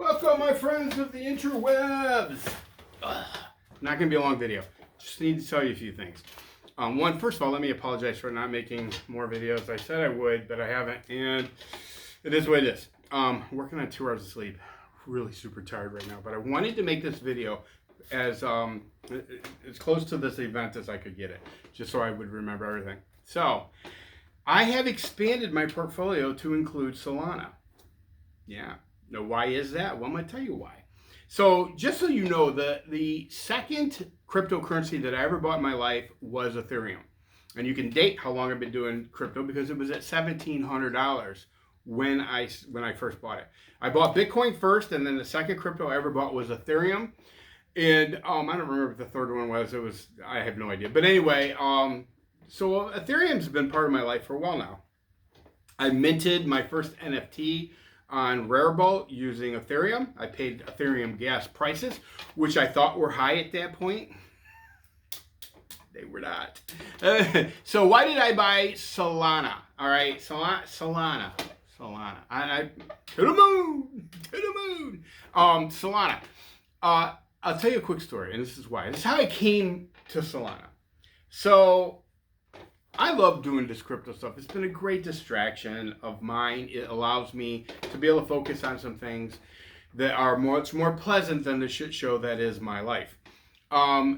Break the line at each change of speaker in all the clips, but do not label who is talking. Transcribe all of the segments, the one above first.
Welcome, my friends of the interwebs. Not going to be a long video. Just need to tell you a few things. First of all, let me apologize for not making more videos. I said I would, but I haven't, and it is what it is. Working on 2 hours of sleep. Really super tired right now, but I wanted to make this video as close to this event as I could get it, just so I would remember everything. So, I have expanded my portfolio to include Solana. Yeah. Now, why is that? Well, I'm going to tell you why. So, just so you know, the second cryptocurrency that I ever bought in my life was Ethereum. And you can date how long I've been doing crypto because it was at $1,700 when I first bought it. I bought Bitcoin first, and then the second crypto I ever bought was Ethereum. And I don't remember what the third one was. I have no idea. But anyway, so Ethereum's been part of my life for a while now. I minted my first NFT on Rarible using Ethereum. I paid Ethereum gas prices, which I thought were high at that point. They were not. So why did I buy Solana? All right, Solana. I to the moon. Solana. I'll tell you a quick story, and this is why. This is how I came to Solana. So I love doing this crypto stuff. It's been a great distraction of mine. It allows me to be able to focus on some things that are much more pleasant than the shit show that is my life.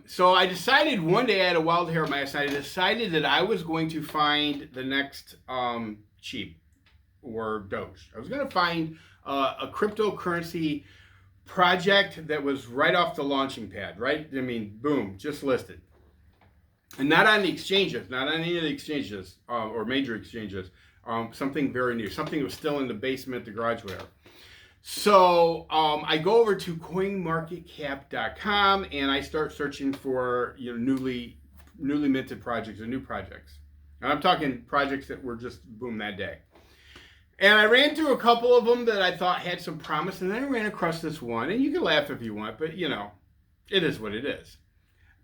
So I decided one day, I had a wild hair on my ass, and I decided that I was going to find the next Cheap or Doge. I was going to find a cryptocurrency project that was right off the launching pad, right? I mean, boom, just listed. And not on the exchanges, not on any of the exchanges or major exchanges. Something very new, something that was still in the basement, the garage, whatever. So I go over to coinmarketcap.com and I start searching for newly minted projects or new projects. And I'm talking projects that were just boom that day. And I ran through a couple of them that I thought had some promise, and then I ran across this one. And you can laugh if you want, but it is what it is.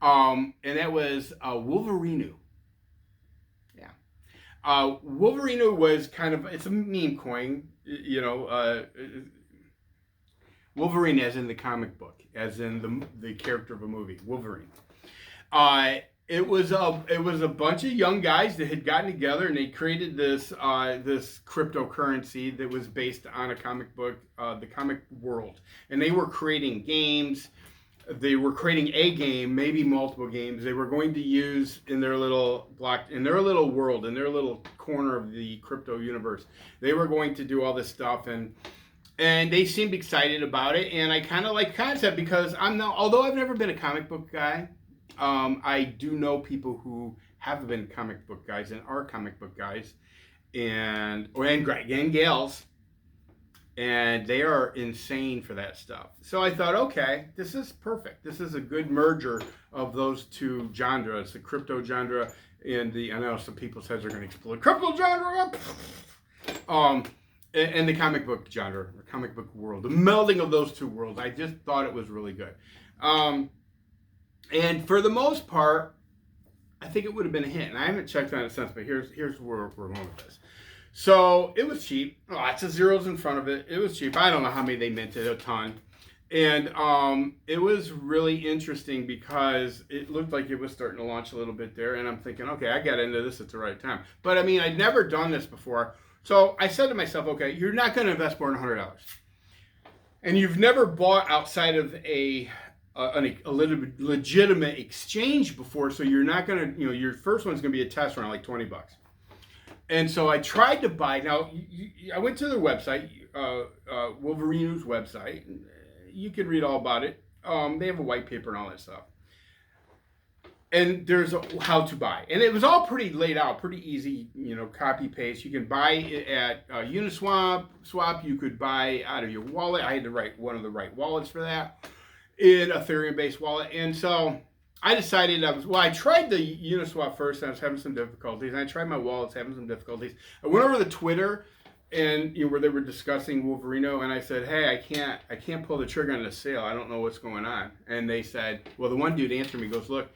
And that was Wolverino. Yeah. Wolverino was it's a meme coin, Wolverine as in the comic book, as in the character of a movie, Wolverine. It was a bunch of young guys that had gotten together and they created this cryptocurrency that was based on a comic book, the comic world. And they were creating games. They were creating a game, maybe multiple games. They were going to use in their little world, in their little corner of the crypto universe. They were going to do all this stuff, and they seemed excited about it. And I kind of like concept because although I've never been a comic book guy, I do know people who have been comic book guys and are comic book guys, and gals. And they are insane for that stuff. So I thought, okay, this is perfect. This is a good merger of those two genres, the crypto genre and I know some people's heads are going to explode. Crypto genre! And the comic book genre, or comic book world. The melding of those two worlds. I just thought it was really good. And for the most part, I think it would have been a hit. And I haven't checked on it since, but here's where we're going with this. So it was cheap. Lots of zeros in front of it. It was cheap. I don't know how many they minted, a ton. And it was really interesting because it looked like it was starting to launch a little bit there. And I'm thinking, okay, I got into this at the right time. But I mean, I'd never done this before. So I said to myself, okay, you're not going to invest more than $100. And you've never bought outside of a legitimate exchange before. So you're not going to, your first one's going to be a test run, like $20. And so I tried to buy. Now, I went to their website, Wolverino's website. You can read all about it. They have a white paper and all that stuff. And there's how to buy. And it was all pretty laid out, pretty easy, copy paste. You can buy it at Uniswap. You could buy out of your wallet. I had to write one of the right wallets for that, in Ethereum-based wallet. And so I decided I tried the Uniswap first, and I was having some difficulties. And I tried my wallets, having some difficulties. I went over to Twitter, and where they were discussing Wolverino, and I said, "Hey, I can't pull the trigger on the sale. I don't know what's going on." And they said, "Well, the one dude answered me, goes, look,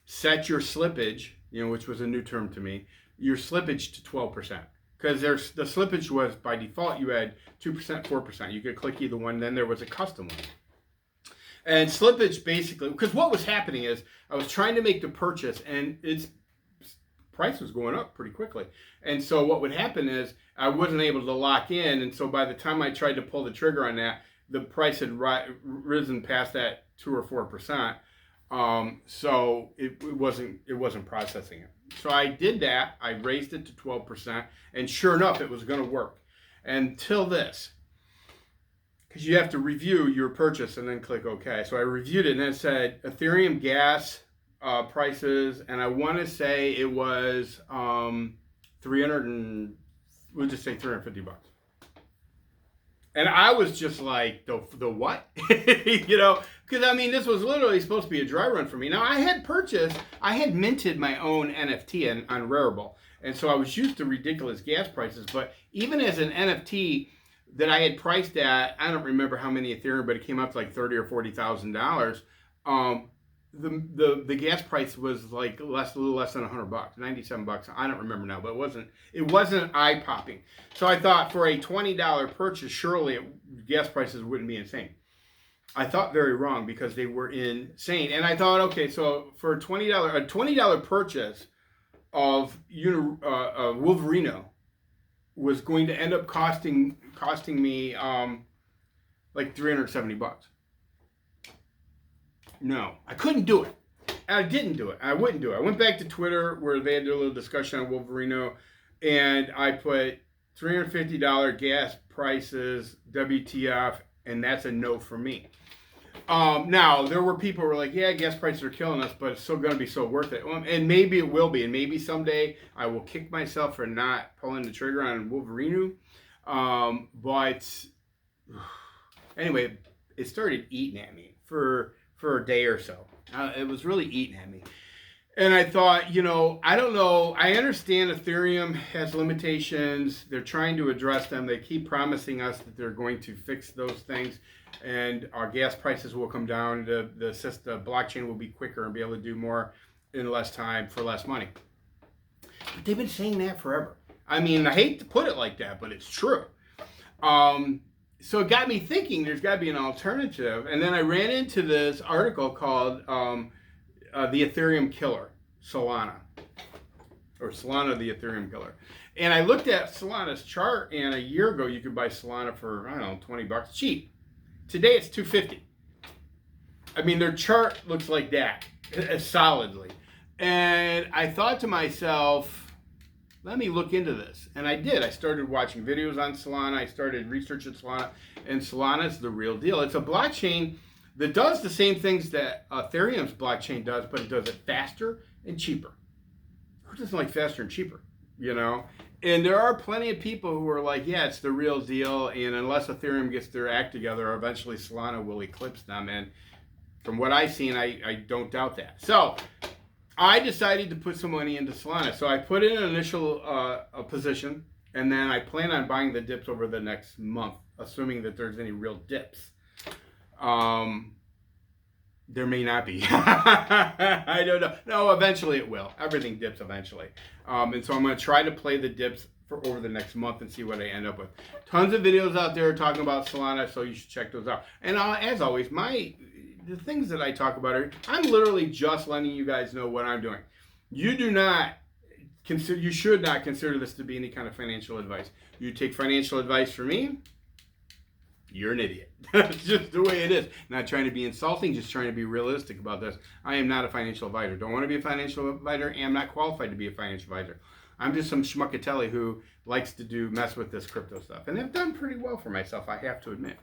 set your slippage, which was a new term to me, your slippage to 12%." because there's the slippage was by default you had 2%, 4%. You could click either one. Then there was a custom one. And slippage basically, because what was happening is I was trying to make the purchase and its price was going up pretty quickly. And so what would happen is I wasn't able to lock in. And so by the time I tried to pull the trigger on that, the price had risen past that 2 or 4%. So it wasn't processing it. So I did that. I raised it to 12%. And sure enough, it was going to work until this. Because you have to review your purchase and then click OK. So I reviewed it and it said Ethereum gas prices, and I want to say it was 300 and we'll just say $350. And I was just like, the what? You know, because I mean, this was literally supposed to be a dry run for me. Now I had minted my own NFT on Rarible, and so I was used to ridiculous gas prices. But even as an NFT that I had priced at, I don't remember how many Ethereum, but it came up to like $30,000 or $40,000. The gas price was like a little less than $100, $97. I don't remember now, but it wasn't eye popping. So I thought for a $20 purchase, surely gas prices wouldn't be insane. I thought very wrong because they were insane. And I thought, okay, so for a $20 purchase of Wolverino was going to end up costing me like $370. No, I couldn't do it. I didn't do it. I wouldn't do it. I went back to Twitter where they had their little discussion on Wolverino, and I put $350 gas prices, WTF, and that's a no for me. Now, there were people who were like, yeah, gas prices are killing us, but it's still going to be so worth it. And maybe it will be. And maybe someday I will kick myself for not pulling the trigger on Wolverino. But anyway, it started eating at me for a day or so. It was really eating at me. And I thought, you know, I don't know. I understand Ethereum has limitations. They're trying to address them. They keep promising us that they're going to fix those things and our gas prices will come down. The blockchain will be quicker and be able to do more in less time for less money. But they've been saying that forever. I mean, I hate to put it like that, but it's true. So it got me thinking there's got to be an alternative. And then I ran into this article called The Ethereum Killer, Solana. Or Solana, the Ethereum Killer. And I looked at Solana's chart, and a year ago you could buy Solana for, I don't know, $20, cheap. Today it's $250. I mean, their chart looks like that, solidly. And I thought to myself, let me look into this. And I did. I started watching videos on Solana. I started researching Solana. And Solana is the real deal. It's a blockchain that does the same things that Ethereum's blockchain does, but it does it faster and cheaper. Who doesn't like faster and cheaper, you know? And there are plenty of people who are like, yeah, it's the real deal. And unless Ethereum gets their act together, eventually Solana will eclipse them. And from what I've seen, I don't doubt that. So I decided to put some money into Solana. So I put in an initial position, and then I plan on buying the dips over the next month, assuming that there's any real dips. There may not be. I don't know. No, eventually it will. Everything dips eventually. And so I'm going to try to play the dips for over the next month and see what I end up with. Tons of videos out there talking about Solana, so you should check those out. And as always, the things that I talk about are, I'm literally just letting you guys know what I'm doing. You should not consider this to be any kind of financial advice. You take financial advice from me, you're an idiot. That's just the way it is. Not trying to be insulting, just trying to be realistic about this. I am not a financial advisor. Don't want to be a financial advisor, and I'm not qualified to be a financial advisor. I'm just some schmuckatelli who likes to mess with this crypto stuff. And I've done pretty well for myself, I have to admit.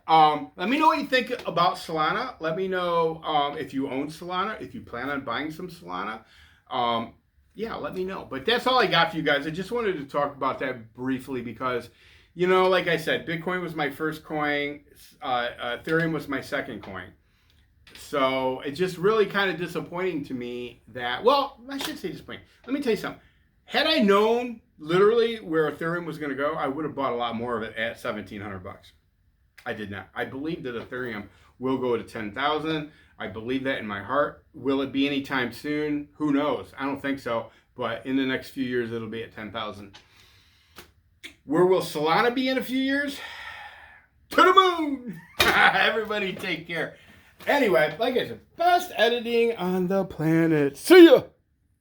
Let me know what you think about Solana. Let me know if you own Solana, if you plan on buying some Solana. Yeah, let me know. But that's all I got for you guys. I just wanted to talk about that briefly because, you know, like I said, Bitcoin was my first coin. Ethereum was my second coin. So it's just really kind of disappointing to me that, well, I should say disappointing. Let me tell you something. Had I known literally where Ethereum was going to go, I would have bought a lot more of it at $1,700. I did not. I believe that Ethereum will go to 10,000. I believe that in my heart. Will it be anytime soon? Who knows? I don't think so. But in the next few years, it'll be at 10,000. Where will Solana be in a few years? To the moon! Everybody take care. Anyway, like I said, best editing on the planet. See ya!